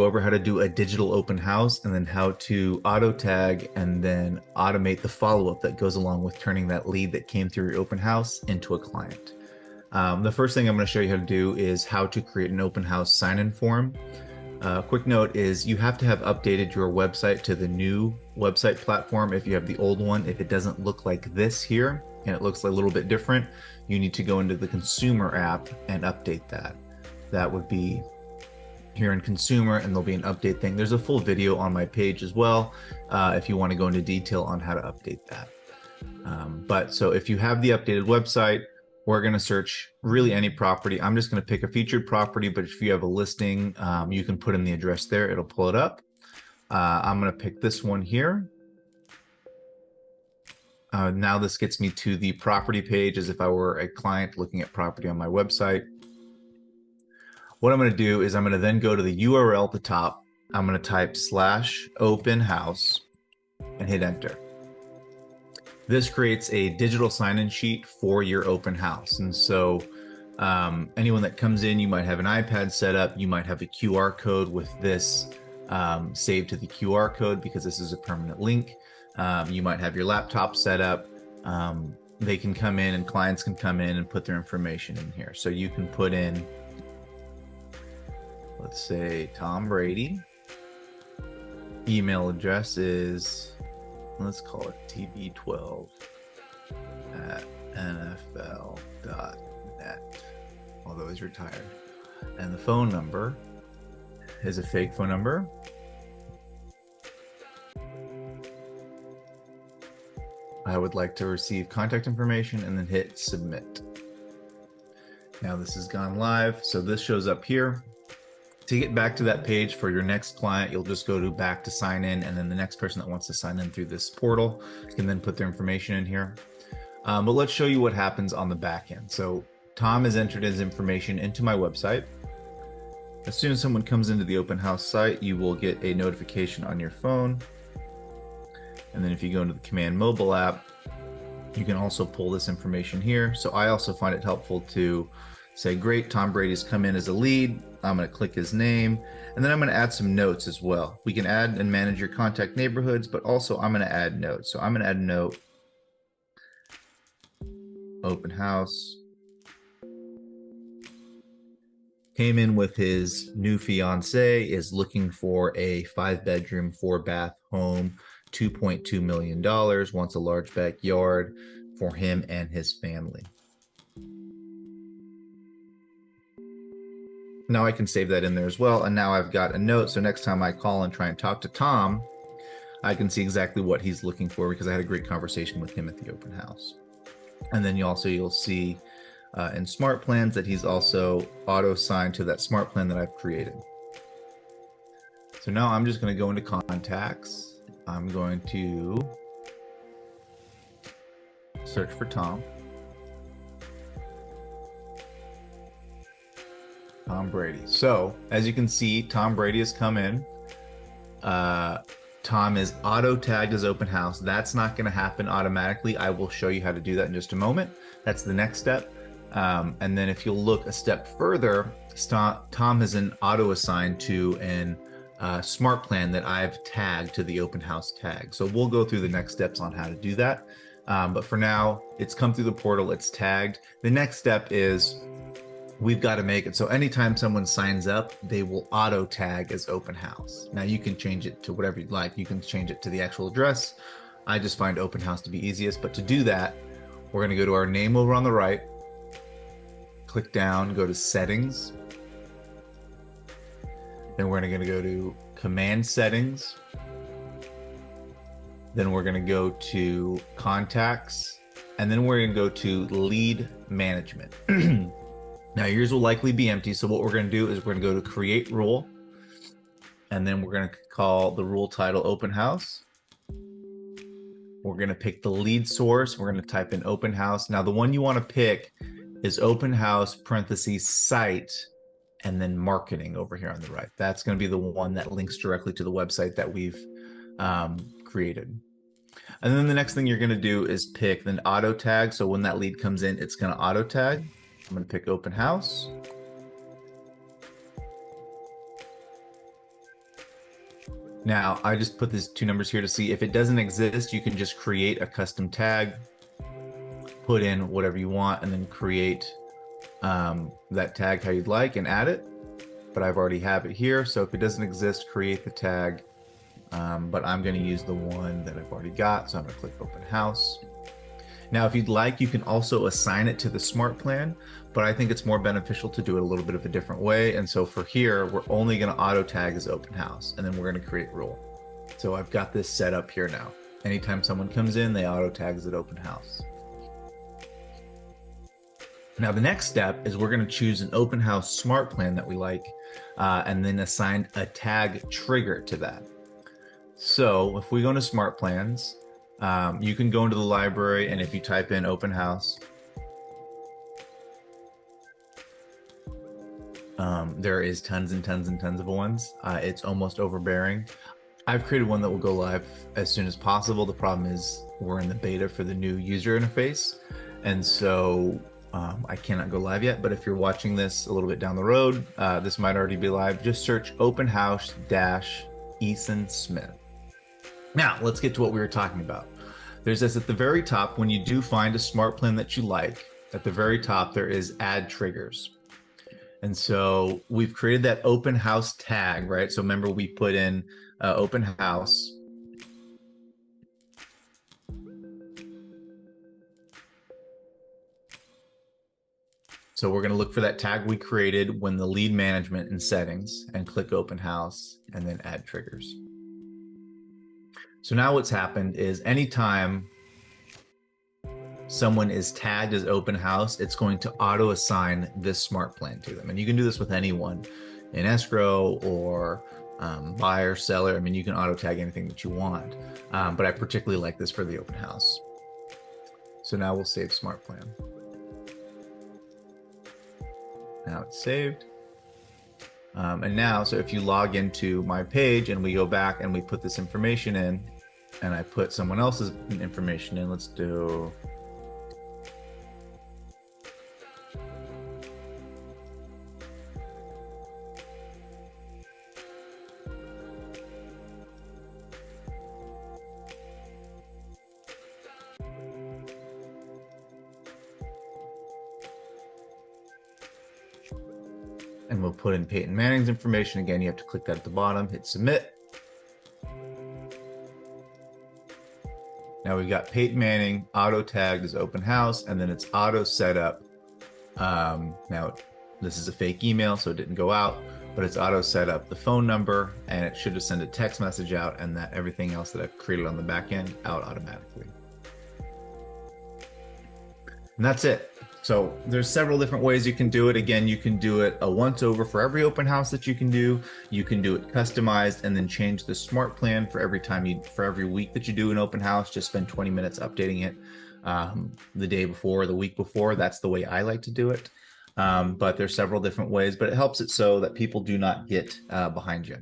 over how to do a digital open house and then how to auto tag and then automate the follow-up that goes along with turning that lead that came through your open house into a client. The first thing I'm going to show you how to do is how to create an open house sign-in form. Quick note is you have to have updated your website to the new website platform. If you have the old one, if it doesn't look like this here and it looks a little bit different, you need to go into the consumer app and update that. That would be here in consumer, and there'll be an update thing. There's a full video on my page as well if you want to go into detail on how to update that. But so if you have the updated website, we're going to search really any property. I'm just going to pick a featured property, but if you have a listing, you can put in the address there. It'll pull it up. I'm going to pick this one here. Now this gets me to the property page as if I were a client looking at property on my website. What I'm going to do is I'm going to then go to the URL at the top. I'm going to type /Openhouse and hit enter. This creates a digital sign-in sheet for your open house. And so anyone that comes in, you might have an iPad set up. You might have a QR code with this saved to the QR code because this is a permanent link. You might have your laptop set up. They can come in and clients can come in and put their information in here. So you can put in, let's say, Tom Brady. Email address is, let's call it tb12@nfl.net, although he's retired. And the phone number is a fake phone number. I would like to receive contact information and then hit submit. Now this has gone live, so this shows up here. To get back to that page for your next client, you'll just go to back to sign in, and then the next person that wants to sign in through this portal can then put their information in here. But let's show you what happens on the back end. So Tom has entered his information into my website. As soon as someone comes into the open house site, you will get a notification on your phone. And then if you go into the Command Mobile app, you can also pull this information here. So I also find it helpful to say, great, Tom Brady's come in as a lead. I'm going to click his name, and then I'm going to add some notes as well. We can add and manage your contact neighborhoods, but also I'm going to add notes. So I'm going to add a note, open house. Came in with his new fiance, is looking for a 5-bedroom, 4-bath home, $2.2 million, wants a large backyard for him and his family. Now I can save that in there as well. And now I've got a note. So next time I call and try and talk to Tom, I can see exactly what he's looking for because I had a great conversation with him at the open house. And then you'll see in smart plans that he's also auto signed to that smart plan that I've created. So now I'm just going to go into contacts. I'm going to search for Tom. Tom Brady. So as you can see, Tom Brady has come in. Tom is auto tagged as open house. That's not going to happen automatically. I will show you how to do that in just a moment. That's the next step. And then if you'll look a step further, Tom has an auto assigned to an smart plan that I've tagged to the open house tag. So we'll go through the next steps on how to do that. But for now, it's come through the portal, it's tagged. The next step is we've got to make it so anytime someone signs up, they will auto tag as open house. Now you can change it to whatever you'd like. You can change it to the actual address. I just find open house to be easiest. But to do that, we're going to go to our name over on the right, click down, go to settings. Then we're going to go to command settings. Then we're going to go to contacts, and then we're going to go to lead management. Now yours will likely be empty. So what we're going to do is we're going to go to create rule, and then we're going to call the rule title open house. We're going to pick the lead source. We're going to type in open house. Now the one you want to pick is open house parentheses site and then marketing over here on the right. That's going to be the one that links directly to the website that we've created. And then the next thing you're going to do is pick then auto tag. So when that lead comes in, it's going to auto tag. I'm going to pick open house. Now, I just put these two numbers here to see if it doesn't exist, you can just create a custom tag, put in whatever you want, and then create that tag how you'd like and add it. But I've already have it here, so if it doesn't exist, create the tag. But I'm going to use the one that I've already got, so I'm going to click Open House. Now, if you'd like, you can also assign it to the smart plan, but I think it's more beneficial to do it a little bit of a different way. And so for here, we're only going to auto tag as Open House, and then we're going to create rule. So I've got this set up here now. Anytime someone comes in, they auto tags at Open House. Now, the next step is we're going to choose an Open House smart plan that we like, and then assign a tag trigger to that. So if we go into smart plans, you can go into the library, and if you type in Open House, there is tons and tons and tons of ones. It's almost overbearing. I've created one that will go live as soon as possible. The problem is we're in the beta for the new user interface, and so I cannot go live yet. But if you're watching this a little bit down the road, this might already be live. Just search Open House Eason Smith. Now, let's get to what we were talking about. There's this at the very top. When you do find a smart plan that you like, at the very top, there is add triggers. And so we've created that Open House tag, right? So remember, we put in Open House. So we're going to look for that tag we created when the lead management in settings, and click Open House and then add triggers. So now what's happened is anytime someone is tagged as Open House, it's going to auto assign this smart plan to them. And you can do this with anyone in escrow or buyer, seller. I mean, you can auto tag anything that you want, but I particularly like this for the Open House. So now we'll save smart plan. Now it's saved. And now, so if you log into my page and we go back and we put this information in, and I put someone else's information in, let's do, and we'll put in Peyton Manning's information. Again, you have to click that at the bottom, hit submit. Now we've got Peyton Manning auto tagged as Open House, and then it's auto set up. Now this is a fake email, so it didn't go out, but it's auto set up the phone number, and it should have sent a text message out, and that everything else that I've created on the back end out automatically. And that's it. So there's several different ways you can do it. Again, you can do it a once over for every Open House that you can do. You can do it customized and then change the smart plan for every week that you do an Open House. Just spend 20 minutes updating it the day before, the week before. That's the way I like to do it. But there's several different ways, but it helps it so that people do not get behind you.